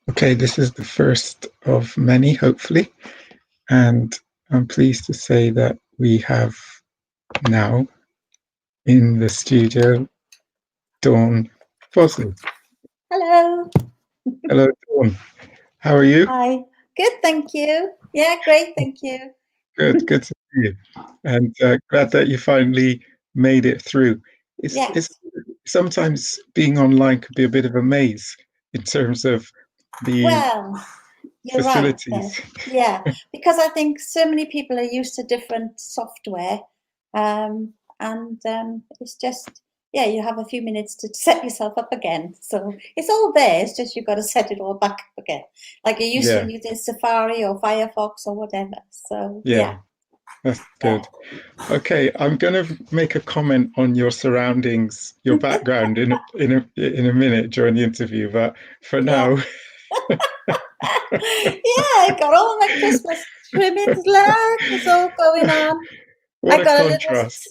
Okay, this is the first of many, hopefully, and I'm pleased to say that we have now in the studio Dawn Bosley. Hello. Hello, Dawn. How are you? Hi. Good, thank you. Yeah, great, thank you. Good to see you, and glad that you finally made it through. It's Yes. sometimes being online could be a bit of a maze in terms of the Well, you're right there. facilities. Yeah, because I think so many people are used to different software, and it's just, yeah, you have a few minutes to set yourself up again. So it's all there. It's just you've got to set it all back up again, like you're used to Yeah, using Safari or Firefox or whatever. So yeah, yeah, that's yeah. good. Okay, I'm going to make a comment on your surroundings, your background in a minute during the interview, but for Yeah. now, Yeah, I got all my Christmas trimmings, look, it's all going on. I what a got a little. contrast.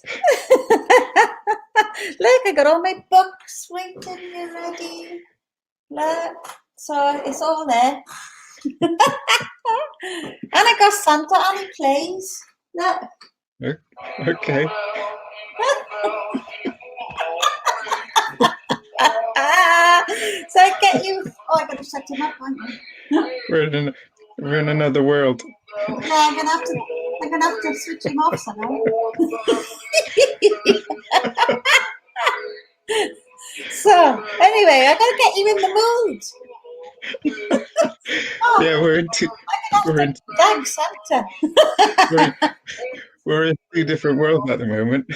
Look, I got all my books waiting here ready. Look, so it's all there. And I got Santa and he plays. Look. Okay, So I get you. Oh, I gotta shut him up, aren't I? we're in an, we're in another world. Yeah, I'm gonna have to. I'm gonna have to switch him off somehow. So anyway, I gotta get you in the mood. Oh, Yeah, I'm we're gonna in have to gag Santa. we're in, we're in two different worlds at the moment.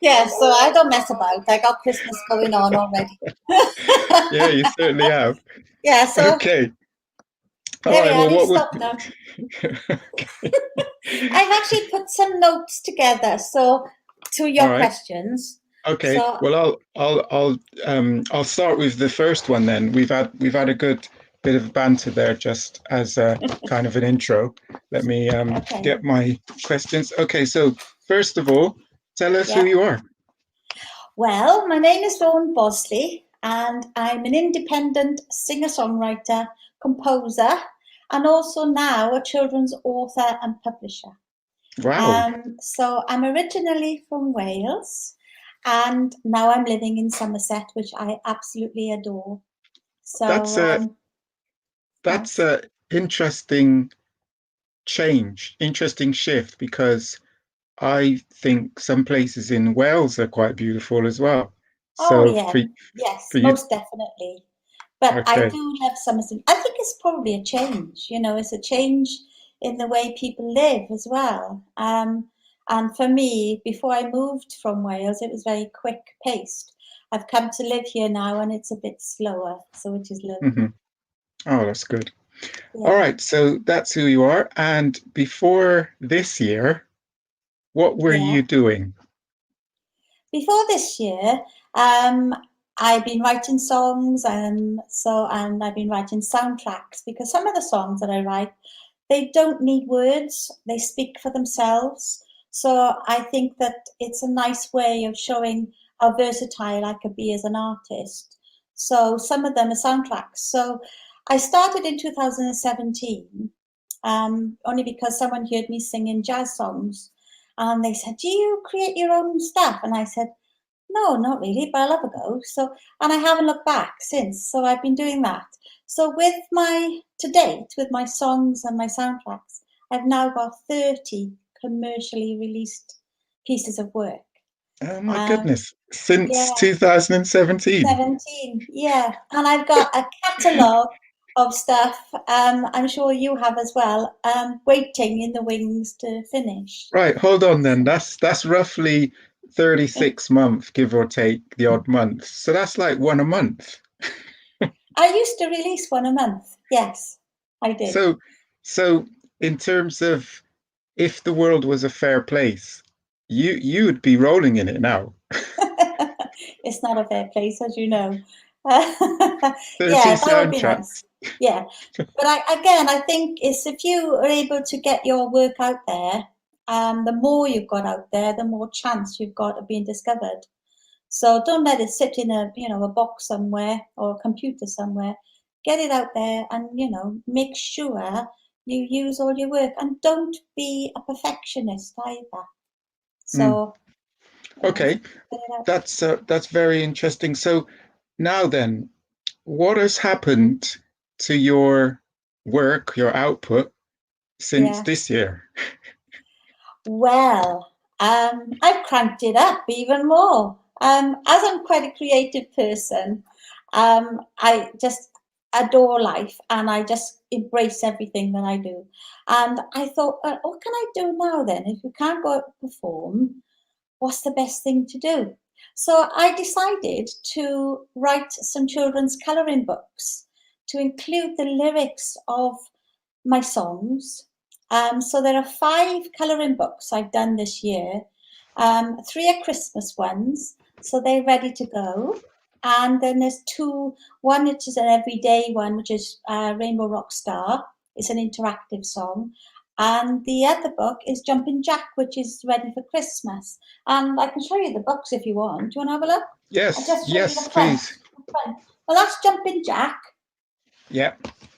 Yeah, so I don't mess about. I got Christmas going on already. Yeah, you certainly have. Yeah, so Okay. All there we right. are. Well, You what would? stop now. I've actually put some notes together, so to All your right. questions. Okay. So Well, I'll start with the first one then. We've had a good bit of banter there, just as a kind of an intro. Let me okay, get my questions. Okay. So first of all, tell us who yeah. you are. Well, my name is Dawn Bosley, and I'm an independent singer-songwriter, composer, and also now a children's author and publisher. Wow. So I'm originally from Wales, and now I'm living in Somerset, which I absolutely adore. So That's a that's thanks. a interesting change, interesting shift because I think some places in Wales are quite beautiful as well. Oh So yeah, yes, for you, most definitely. But I okay. do love Somerset. I think it's probably a change. It's a change in the way people live as well. And for me, before I moved from Wales, it was very quick paced. I've come to live here now, and it's a bit slower, so which is Hmm. lovely. Oh, that's good. All Yeah, right, so that's who you are. And before this year, what were yeah. you doing? Before this year, I've been writing songs, and I've been writing soundtracks because some of the songs that I write, they don't need words; they speak for themselves. So I think that it's a nice way of showing how versatile I could be as an artist. So some of them are soundtracks. So I started in 2017, only because someone heard me singing jazz songs, and they said, "Do you create your own stuff?" And I said, "No, not really, but I'll have a go." So, and I haven't looked back since. So I've been doing that. So to date, with my songs and my soundtracks, I've now got 30 commercially released pieces of work. Oh my Um, goodness, since yeah, 2017. 17. Yeah. And I've got a catalogue of stuff, I'm sure you have as well, waiting in the wings to finish. Right, hold on then. That's roughly 36 month, give or take the odd month. So that's like one a month. I used to release one a month. Yes, I did. So so in terms of if the world was a fair place, you'd be rolling in it now. It's not a fair place, as you know. 30 Yeah, that would be nice. soundtracks. Yeah, but I think it's if you are able to get your work out there, the more you've got out there, the more chance you've got of being discovered. So don't let it sit in a box somewhere or a computer somewhere. Get it out there and make sure you use all your work, and don't be a perfectionist either. So Okay, get it out. that's very interesting. So now then, what has happened to your work, your output since Yeah. this year? Well, I've cranked it up even more. As I'm quite a creative person, I just adore life and I just embrace everything that I do. And I thought, what can I do now then? If you can't go out and perform, what's the best thing to do? So I decided to write some children's colouring books to include the lyrics of my songs. So there are 5 colouring books I've done this year. 3 are Christmas ones, so they're ready to go. And then there's 2, one which is an everyday one, which is Rainbow Rock Star. It's an interactive song. And the other book is Jumpin' Jack, which is ready for Christmas. And I can show you the books if you want. Do you want to have a look? I'll Yes, just show you yes, the front. please. Well, that's Jumpin' Jack. Yeah.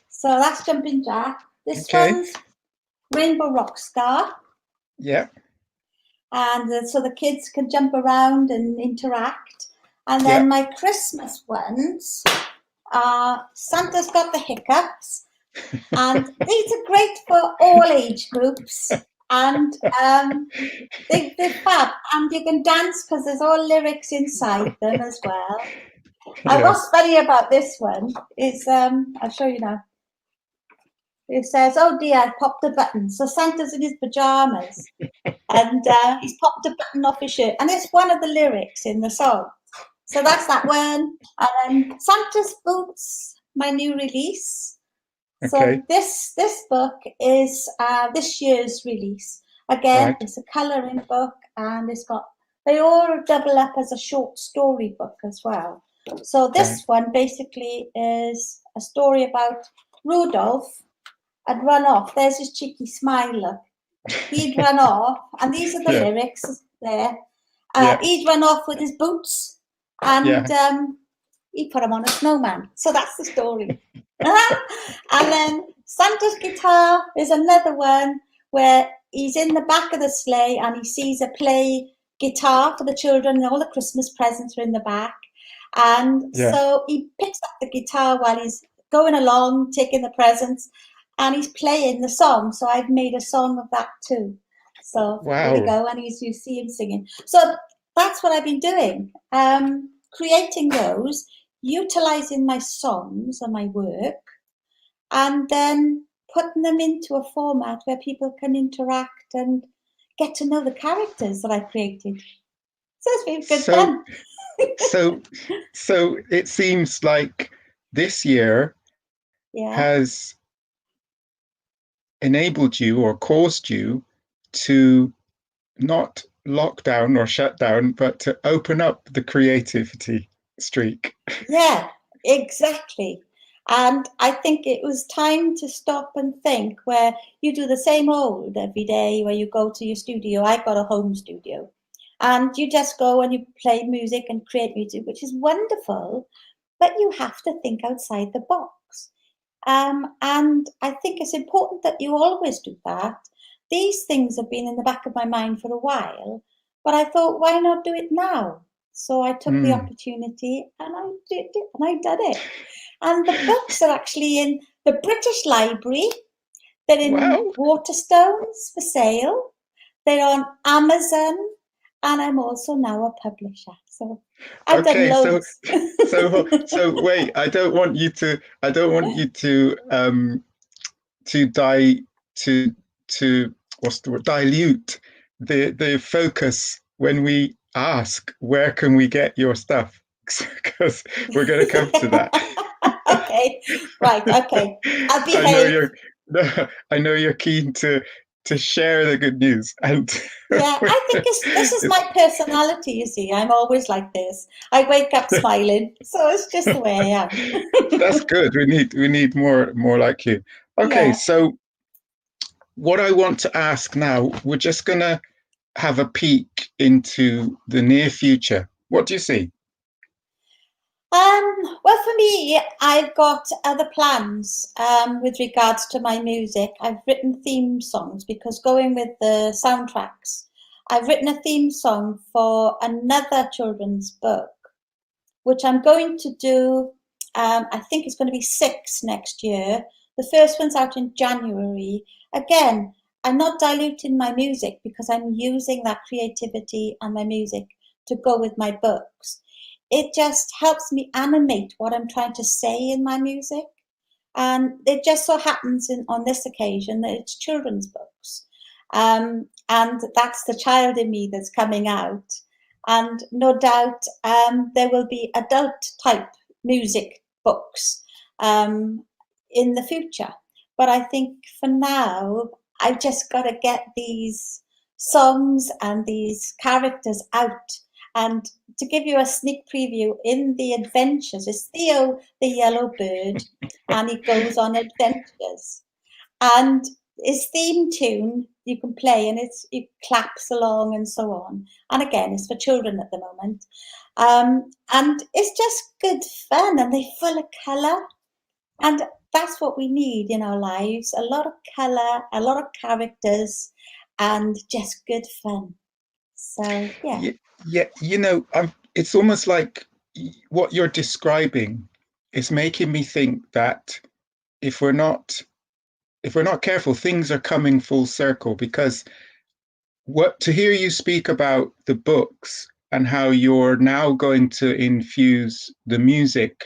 So that's Jumpin' Jack. This Okay. one's Rainbow Rock Star. Yeah. And so the kids can jump around and interact. And then Yeah. my Christmas ones are Santa's Got the Hiccups. And these are great for all age groups. And they're fab. And you can dance because there's all lyrics inside them as well. And what's funny about this one is, I'll show you now. It says, "Oh dear, I popped a button." So Santa's in his pajamas and he's popped a button off his shirt. And it's one of the lyrics in the song. So that's that one. And then Santa's Boots, my new release. Okay. So this book is this year's release. Again, It's a colouring book, and they all double up as a short story book as well. So this one basically is a story about Rudolph had run off. There's his cheeky smile, look. He'd run off, and these are the lyrics there. He'd run off with his boots, and he put them on a snowman. So that's the story. And then Santa's Guitar is another one where he's in the back of the sleigh and he sees a play guitar for the children, and all the Christmas presents are in the back. And so he picks up the guitar while he's going along, taking the presents, and he's playing the song. So I've made a song of that too. So there we go. And you see him singing. So that's what I've been doing. Creating those, utilizing my songs and my work, and then putting them into a format where people can interact and get to know the characters that I've created. So it's been good fun. So it seems like this year has enabled you or caused you to not lock down or shut down, but to open up the creativity streak. Yeah, exactly. And I think it was time to stop and think, where you do the same old every day, where you go to your studio. I've got a home studio. And you just go and you play music and create music, which is wonderful, but you have to think outside the box. And I think it's important that you always do that. These things have been in the back of my mind for a while, but I thought, why not do it now? So I took the opportunity and I did it, and I did it. And the books are actually in the British Library. They're in Waterstones for sale. They're on Amazon, and I'm also now a publisher. So I've done loads. So wait, I don't want you to what's the word? Dilute the focus when we ask, where can we get your stuff? Because we're going to come to that. Okay, right. Okay, I'll behave. I know you're keen to share the good news, and I think this is my personality. You see, I'm always like this. I wake up smiling, so it's just the way I am. That's good. We need more like you. Okay, so what I want to ask now, we're just gonna have a peek into the near future. What do you see? Well, for me, I've got other plans with regards to my music. I've written theme songs because going with the soundtracks, I've written a theme song for another children's book, which I'm going to do. I think it's going to be 6 next year. The first one's out in January. Again, I'm not diluting my music because I'm using that creativity and my music to go with my books. It just helps me animate what I'm trying to say in my music. And it just so happens on this occasion that it's children's books. And that's the child in me that's coming out. And no doubt there will be adult type music books in the future. But I think for now, I've just got to get these songs and these characters out. And to give you a sneak preview, in the adventures is Theo the yellow bird, and he goes on adventures. And his theme tune you can play, and it claps along and so on. And again, it's for children at the moment. And it's just good fun, and they're full of colour. And that's what we need in our lives, a lot of colour, a lot of characters, and just good fun. So, yeah. Yeah, it's almost like what you're describing is making me think that if we're not if we're not careful, things are coming full circle because what to hear you speak about the books and how you're now going to infuse the music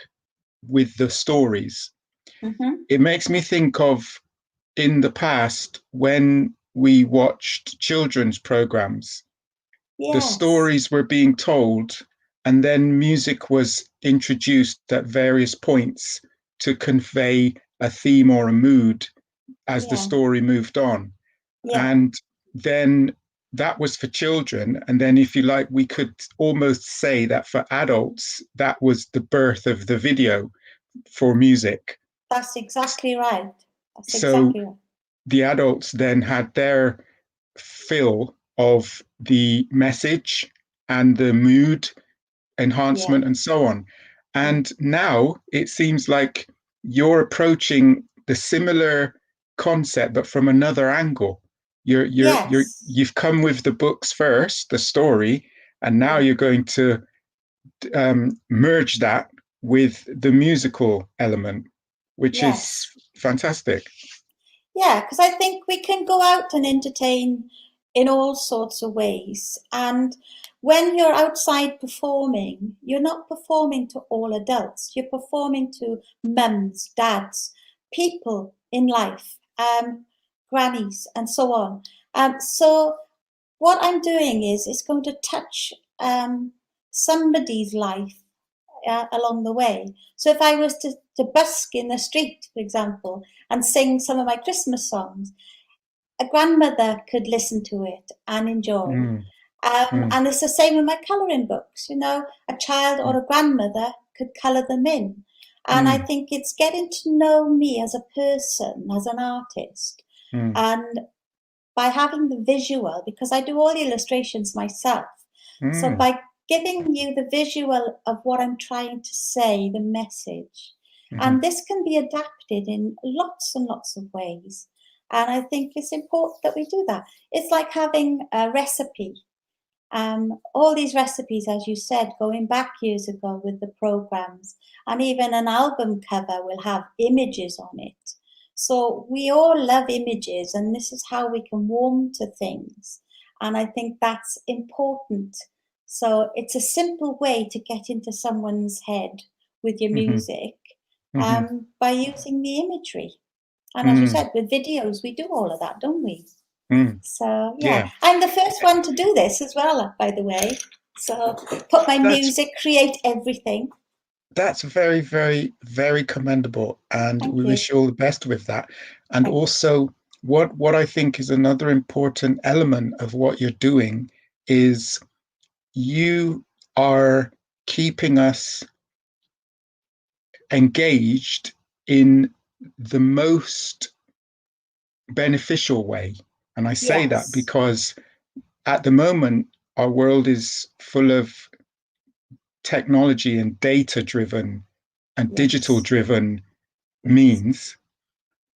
with the stories. Mm-hmm. It makes me think of in the past when we watched children's programs, the Yes. stories were being told, and then music was introduced at various points to convey a theme or a mood as the Yeah. story moved on. Yeah. And then that was for children. And then, if you like, we could almost say that for adults, that was the birth of the video for music. That's exactly right. That's So exactly right. the adults then had their fill of the message and the mood Yeah. enhancement and so on. Yeah. And now it seems like you're approaching the similar concept, but from another angle. Yes. You've come with the books first, the story, and now Yeah. you're going to merge that with the musical element, which is Yes. fantastic. Yeah, because I think we can go out and entertain in all sorts of ways. And when you're outside performing, you're not performing to all adults, you're performing to mums, dads, people in life, grannies, and so on. So, what I'm doing is it's going to touch somebody's life along the way. So if I was to busk in the street, for example, and sing some of my Christmas songs, a grandmother could listen to it and enjoy. Mm, mm, And it's the same with my colouring books. A child or mm, a grandmother could colour them in. And I mm, think it's getting to know me as a person, as an artist. mm, And by having the visual, because I do all the illustrations myself. So mm, by giving you the visual of what I'm trying to say, the message, mm, and this can be adapted in lots and lots of ways. And I think it's important that we do that. It's like having a recipe. All these recipes, as you said, going back years ago with the programs, and even an album cover will have images on it. So we all love images, and this is how we can warm to things. And I think that's important. So it's a simple way to get into someone's head with your mm, music mm, by using the imagery. And as you mm, said, with videos, we do all of that, don't we? mm. So yeah, Yeah, I'm the first one to do this as well, by the way. So put my that's music, create everything. that's very, very, very commendable, and Thank we you. wish you all the best with that. And Thank you. also, what I think is another important element of what you're doing is you are keeping us engaged in the most beneficial way. And I say that Yes. because at the moment, our world is full of technology and data driven and digital Yes. driven Yes. means,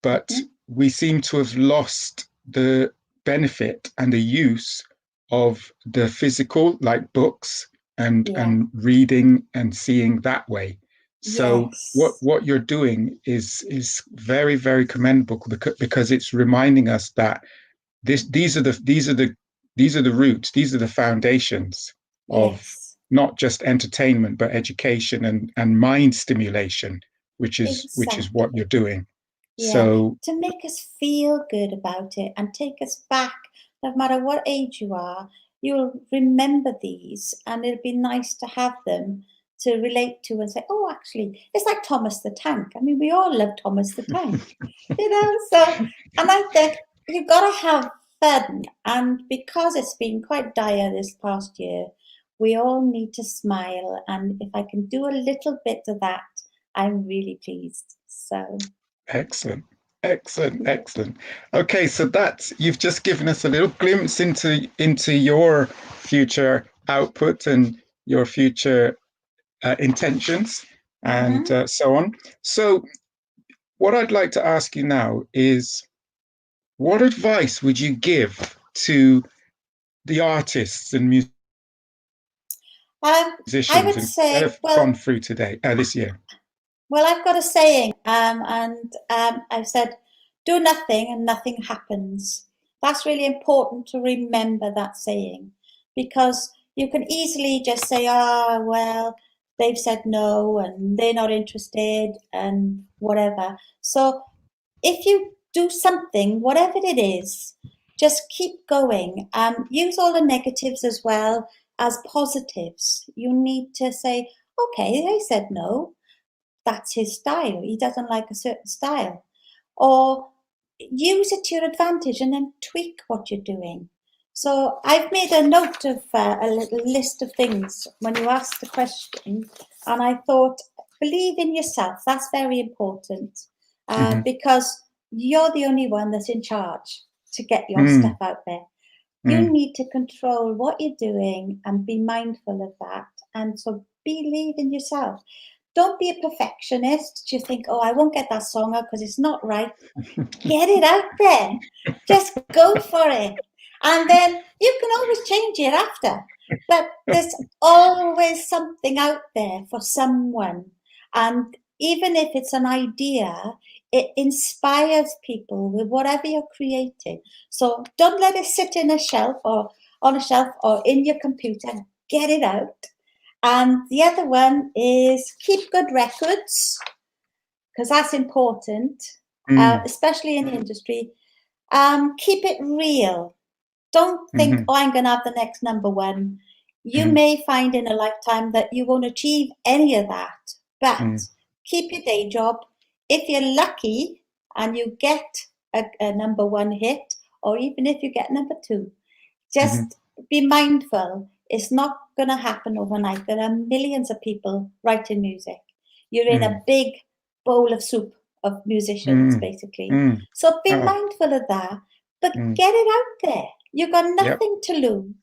but Mhm. we seem to have lost the benefit and the use of the physical, like books Yeah. and reading and seeing that way. So Yes. what you're doing is very, very commendable, because it's reminding us that these are the roots, these are the foundations of Yes. not just entertainment but education and mind stimulation, which is what you're Exactly. doing. Yeah. So To make us feel good about it and take us back, no matter what age you are, you'll remember these, and it'll be nice to have them to relate to and say, oh, actually, it's like Thomas the Tank. I mean, we all love Thomas the Tank, you know? So, and I think you've got to have fun. And because it's been quite dire this past year, we all need to smile. And if I can do a little bit of that, I'm really pleased. So, excellent. Excellent, excellent. Okay, so that's you've just given us a little glimpse into your future output and your future intentions and mhm. so on. So, what I'd like to ask you now is, what advice would you give to the artists and Um, I musicians would and that say, have gone through today, this year? I've got a saying, and I've said, do nothing and nothing happens. That's really important to remember that saying, because you can easily just say, ah, well, they've said no and they're not interested and whatever. So if you do something, whatever it is, just keep going. Use all the negatives as well as positives. You need to say, okay, they said no. That's his style. He doesn't like a certain style. Or use it to your advantage and then tweak what you're doing. So I've made a note of a little list of things when you asked the question, and I thought, believe in yourself. That's very important, Mm-hmm. because you're the only one that's in charge to get your stuff Mm, out there. You mm, need to control what you're doing and be mindful of that. And so believe in yourself. Don't be a perfectionist. You think, oh, I won't get that song out because it's not right. Get it out there. Just go for it. And then you can always change it after. But there's always something out there for someone. And even if it's an idea, it inspires people with whatever you're creating. So don't let it sit in a shelf or on a shelf or in your computer. Get it out. And the other one is keep good records, because that's important, mm, especially in the industry. Keep it real. Don't think, mm-hmm, oh, I'm going to have the next number one. You mm-hmm, may find in a lifetime that you won't achieve any of that, but mm, keep your day job. If you're lucky and you get a number one hit, or even if you get number two, mm-hmm, just be mindful. It's not going to happen overnight. There are millions of people writing music. You're in a mm, big bowl of soup of musicians, mm, basically. mm. So be Oh, mindful of that, but mm, get it out there. You've got yep. nothing to lose.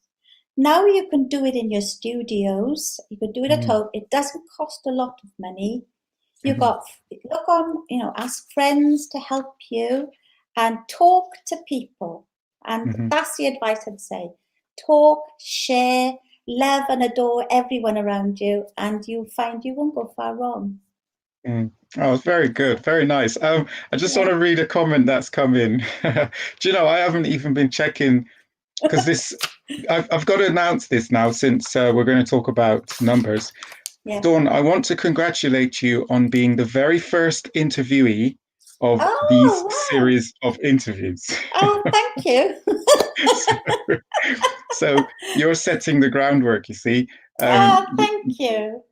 Now you can do it in your studios. You can do it at Mm, home. It doesn't cost a lot of money. You mm-hmm, got look on, ask friends to help you and talk to people. And mm-hmm, that's the advice I'd say. Talk, share, love and adore everyone around you, and you'll find you won't go far wrong. mm. Oh, it's very good, very nice. I just want Yeah. to read a comment that's come in. Do you know, I haven't even been checking because I've got to announce this now since we're going to talk about numbers. Yeah. Dawn, I want to congratulate you on being the very first interviewee of these Oh, wow. series of interviews. Oh, thank you. so, so you're setting the groundwork, you see. Oh, thank you.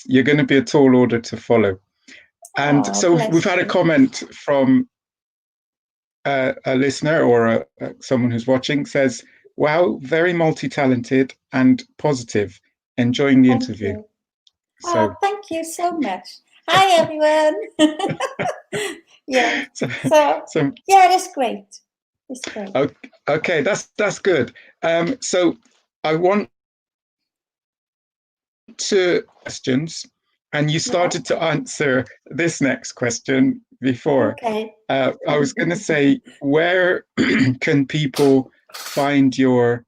You're going to be a tall order to follow. And Oh, so we've bless had a you. comment from a listener or someone who's watching says, wow, very multi-talented and positive, enjoying the Thank interview. you. So, Oh, thank you so much. Hi, everyone. Yeah. so, So, so yeah, it's great. It's great. okay, that's good. So I want to questions, and you started to answer this next question before. Okay. I was going to say, where can people find your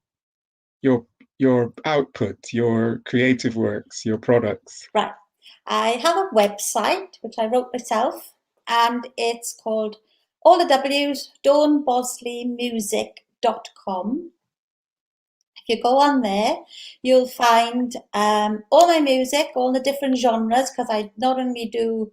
output, your creative works, your products? Right. I have a website which I wrote myself, and it's called all the W's, dawnbosleymusic.com. If you go on there, you'll find all my music, all the different genres, because I not only do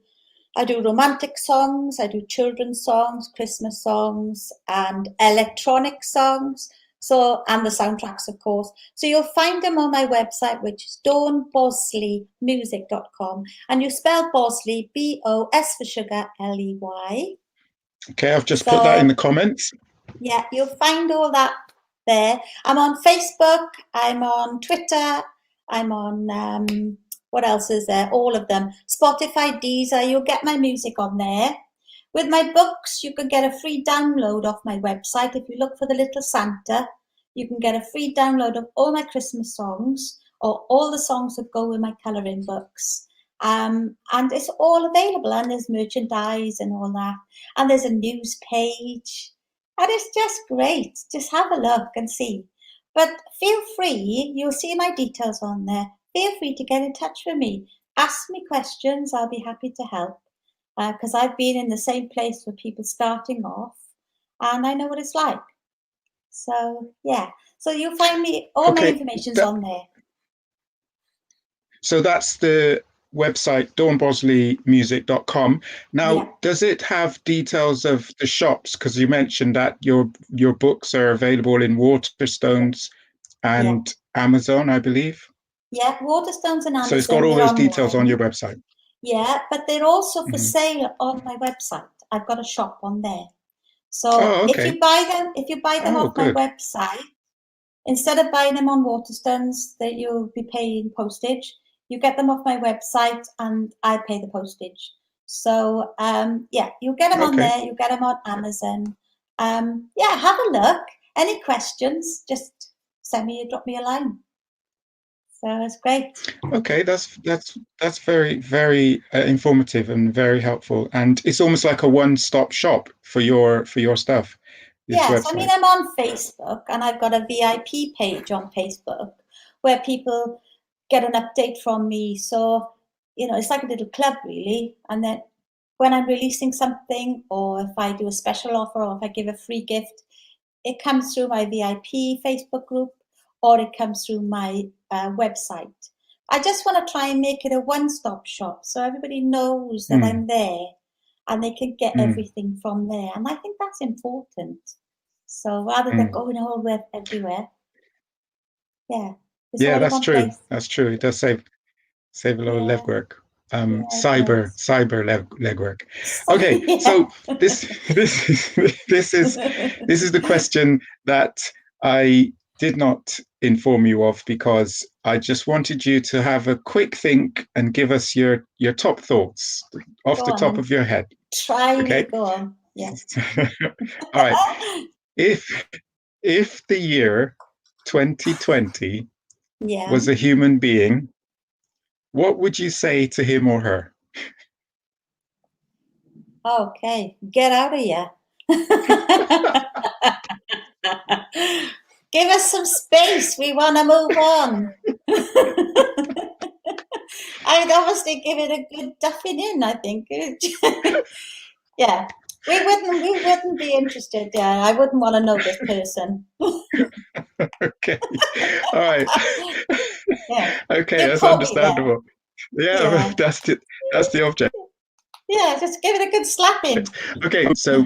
romantic songs, I do children's songs, Christmas songs, and electronic songs. So, and the soundtracks, of course. So you'll find them on my website, which is dawnbosleymusic.com. And you spell Bosley, B-O-S for sugar, L-E-Y. Okay, I've just put that in the comments. Yeah, you'll find all that there. I'm on Facebook, I'm on Twitter, I'm on, what else is there? All of them. Spotify, Deezer, you'll get my music on there. With my books, you can get a free download off my website. If you look for the Little Santa, you can get a free download of all my Christmas songs, or all the songs that go with my colouring books. And it's all available, and there's merchandise and all that. And there's a news page. And it's just great. Just have a look and see. But feel free, you'll see my details on there. Feel free to get in touch with me. Ask me questions, I'll be happy to help. Because I've been in the same place with people starting off, and I know what it's like. So, yeah. So you'll find me, all my information's on there. So that's the website, dawnbosleymusic.com. Now, does it have details of the shops? Because you mentioned that your books are available in Waterstones and Amazon, I believe. Yeah, Waterstones and Amazon. So it's got all those details on your website. Yeah, but they're also for sale on my website. I've got a shop on there. So if you buy them off my website, instead of buying them on Waterstones, that you'll be paying postage. You get them off my website, and I pay the postage. So yeah, you get them on there. You get them on Amazon. Yeah, have a look. Any questions? Just drop me a line. So it's great. Okay, that's very, very informative and very helpful, and it's almost like a one-stop shop for your stuff. Yes, website. I mean, I'm on Facebook, and I've got a VIP page on Facebook where people get an update from me. So, you know, it's like a little club, really. And then when I'm releasing something, or if I do a special offer, or if I give a free gift, it comes through my VIP Facebook group, or it comes through my website. I just want to try and make it a one-stop shop, so everybody knows that I'm there, and they can get everything from there. And I think that's important. So rather than going all everywhere, that's true. Place. That's true. It does save a lot of legwork. Cyber legwork. Okay, so this is the question that I did not inform you of, because I just wanted you to have a quick think and give us your top thoughts off the top of your head. Try me, go on. Yes. All right. If the year 2020 was a human being, what would you say to him or her? Okay, get out of here. Give us some space. We want to move on. I'd obviously give it a good duffing in, I think. Yeah. We wouldn't be interested. Yeah, I wouldn't want to know this person. Okay. All right. Okay, that's understandable. Yeah, that's the object. Yeah, just give it a good slapping. Okay, so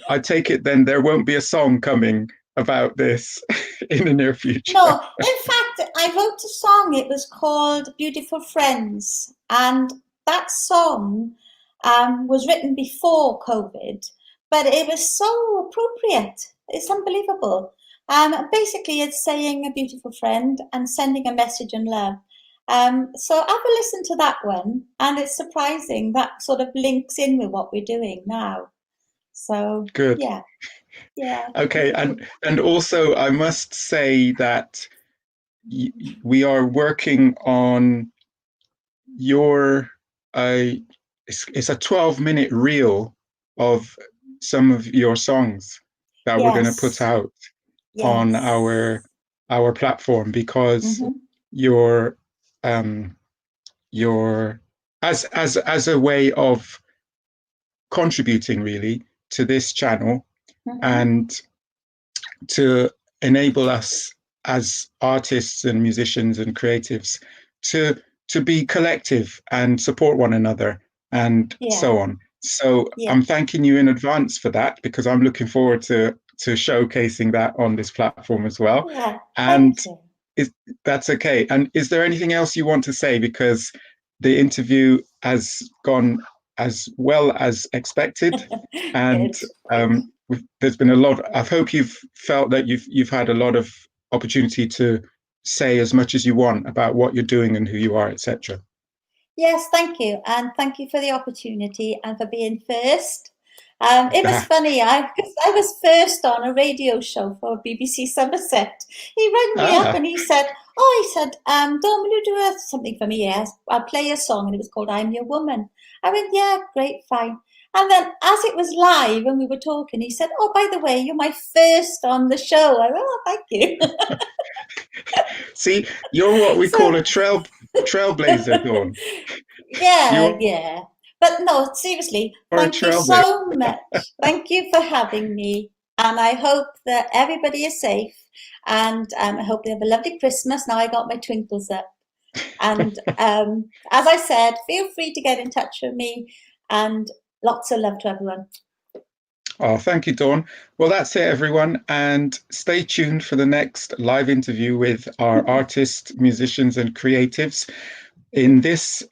I take it then there won't be a song coming about this in the near future. No, in fact, I wrote a song. It was called Beautiful Friends, and that song was written before COVID, but it was so appropriate. It's unbelievable. Basically, it's saying a beautiful friend and sending a message and love. So have a listen to that one, and it's surprising that sort of links in with what we're doing now. So good. Yeah. Okay, and also I must say that we are working on your it's a 12-minute reel of some of your songs that we're going to put Yes, out on yes. our platform, because Mm-hmm, you're you're as a way of contributing really to this channel, mm-hmm. and to enable us as artists and musicians and creatives to be collective and support one another and Yeah, so on. So yeah, I'm thanking you in advance for that, because I'm looking forward to showcasing that on this platform as well. yeah. Thank And you. is that's okay. And is there anything else you want to say? Because the interview has gone as well as expected, and Good, good. um, there's been a lot. I hope you've felt that you've had a lot of opportunity to say as much as you want about what you're doing and who you are, etc. Yes, thank you. And thank you for the opportunity and for being first. It was Ah, funny, I was first on a radio show for BBC Somerset. He rang me up ah, and he said, "Oh, he said, Dawn, will you do something for me?" Yes, I'll play a song, and it was called "I'm Your Woman." I went, "Yeah, great, fine." And then as it was live and we were talking, he said, "Oh, by the way, you're my first on the show." I went, "Oh, thank you." see, you're what we call So a trailblazer, Dawn. yeah, You're yeah. But no, seriously, a thank you trailblazer. so much. Thank you for having me. And I hope that everybody is safe. And I hope they have a lovely Christmas. Now I got my twinkles up. And as I said, feel free to get in touch with me. And lots of love to everyone. Oh, thank you, Dawn. Well, that's it, everyone. And stay tuned for the next live interview with our artists, musicians, and creatives. In this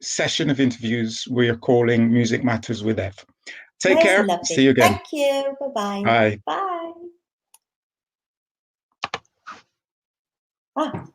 session of interviews, we are calling Music Matters with Ev. Take That's care. See you lovely. again. Thank you. Bye-bye. Bye. Bye. Ah.